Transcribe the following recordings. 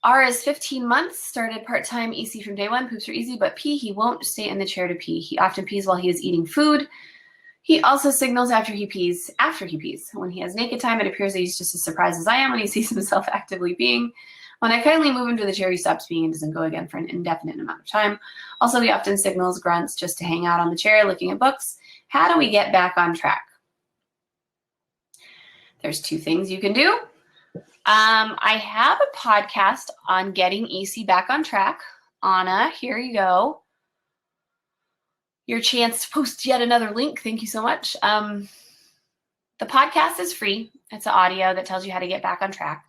R is 15 months, started part-time EC from day one, poops are easy, but pee, he won't stay in the chair to pee. He often pees while he is eating food. He also signals after he pees. When he has naked time, it appears that he's just as surprised as I am when he sees himself actively peeing. When I kindly move him to the chair, he stops peeing and doesn't go again for an indefinite amount of time. Also, he often signals grunts just to hang out on the chair looking at books. How do we get back on track? There's two things you can do. I have a podcast on getting EC back on track. Anna, here you go. Your chance to post yet another link. Thank you so much. The podcast is free. It's an audio that tells you how to get back on track.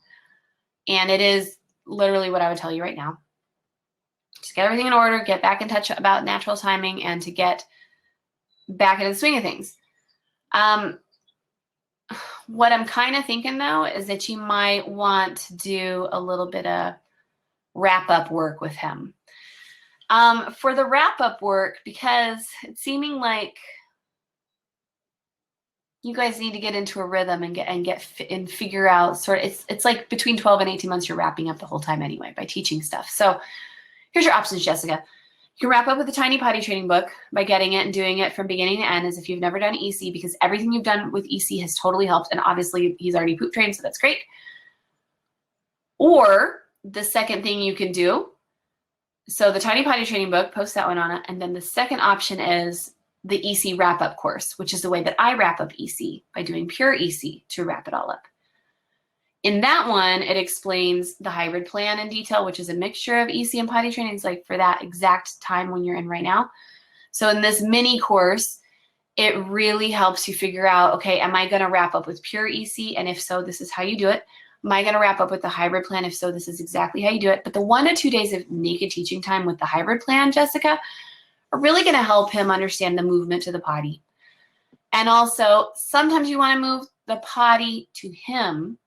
And it is literally what I would tell you right now. Just get everything in order, get back in touch about natural timing, and to get back into the swing of things. What I'm kind of thinking, though, is that you might want to do a little bit of wrap-up work with him. For the wrap-up work, because it's seeming like you guys need to get into a rhythm and figure out sort of, it's like between 12 and 18 months, you're wrapping up the whole time anyway by teaching stuff. So here's your options, Jessica. You can wrap up with a tiny potty training book by getting it and doing it from beginning to end as if you've never done EC, because everything you've done with EC has totally helped. And obviously he's already poop trained, so that's great. Or the second thing you can do, so the tiny potty training book, post that one on it. And then the second option is the EC wrap-up course, which is the way that I wrap up EC by doing pure EC to wrap it all up. In that one, it explains the hybrid plan in detail, which is a mixture of EC and potty training. It's like for that exact time when you're in right now. So in this mini course, it really helps you figure out, okay, am I going to wrap up with pure EC? And if so, this is how you do it. Am I going to wrap up with the hybrid plan? If so, this is exactly how you do it. But the 1 to 2 days of naked teaching time with the hybrid plan, Jessica, are really going to help him understand the movement to the potty. And also, sometimes you want to move the potty to him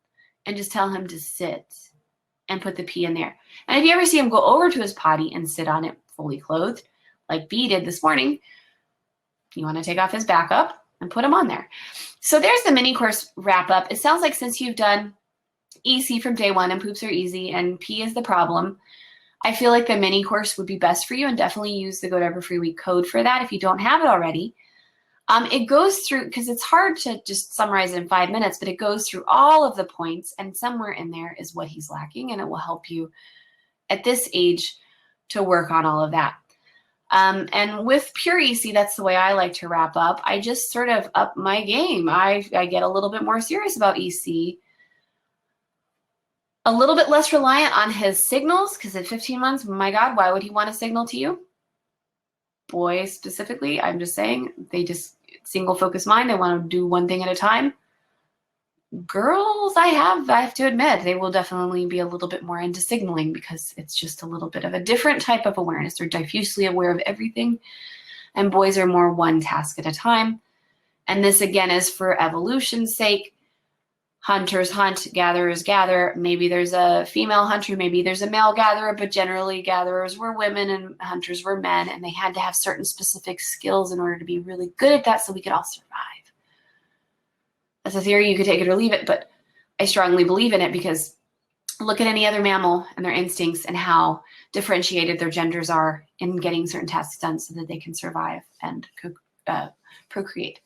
and just tell him to sit and put the pee in there. And if you ever see him go over to his potty and sit on it fully clothed, like B did this morning, you want to take off his backup and put him on there. So there's the mini course wrap up. It sounds like since you've done EC from day one and poops are easy and pee is the problem, I feel like the mini course would be best for you, and definitely use the Go DIAPER-FREE Week code for that if you don't have it already. It goes through, because it's hard to just summarize it in 5 minutes, but it goes through all of the points, and somewhere in there is what he's lacking, and it will help you at this age to work on all of that. And with pure EC, that's the way I like to wrap up. I just sort of up my game. I get a little bit more serious about EC, a little bit less reliant on his signals, because at 15 months, my God, why would he want to signal to you? Boys specifically, I'm just saying, they just single focus mind. They want to do one thing at a time. Girls, I have to admit, they will definitely be a little bit more into signaling, because it's just a little bit of a different type of awareness. They're diffusely aware of everything. And boys are more one task at a time. And this, again, is for evolution's sake. Hunters hunt, gatherers gather. Maybe there's a female hunter, maybe there's a male gatherer, but generally gatherers were women and hunters were men, and they had to have certain specific skills in order to be really good at that so we could all survive. That's a theory, you could take it or leave it, but I strongly believe in it, because look at any other mammal and their instincts and how differentiated their genders are in getting certain tasks done so that they can survive and procreate.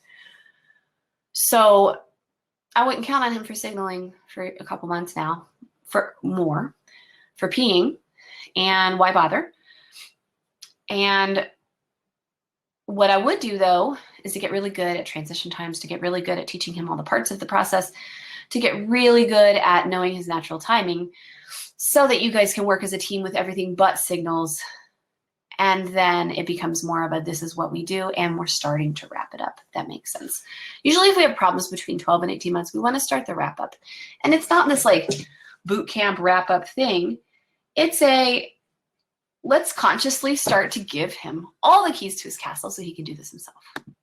So I wouldn't count on him for signaling for a couple months now, for peeing, and why bother? And what I would do, though, is to get really good at transition times, to get really good at teaching him all the parts of the process, to get really good at knowing his natural timing, so that you guys can work as a team with everything but signals. And then it becomes more of a, this is what we do, and we're starting to wrap it up, if that makes sense. Usually if we have problems between 12 and 18 months, we want to start the wrap up. And it's not this like boot camp wrap up thing. It's a, let's consciously start to give him all the keys to his castle so he can do this himself.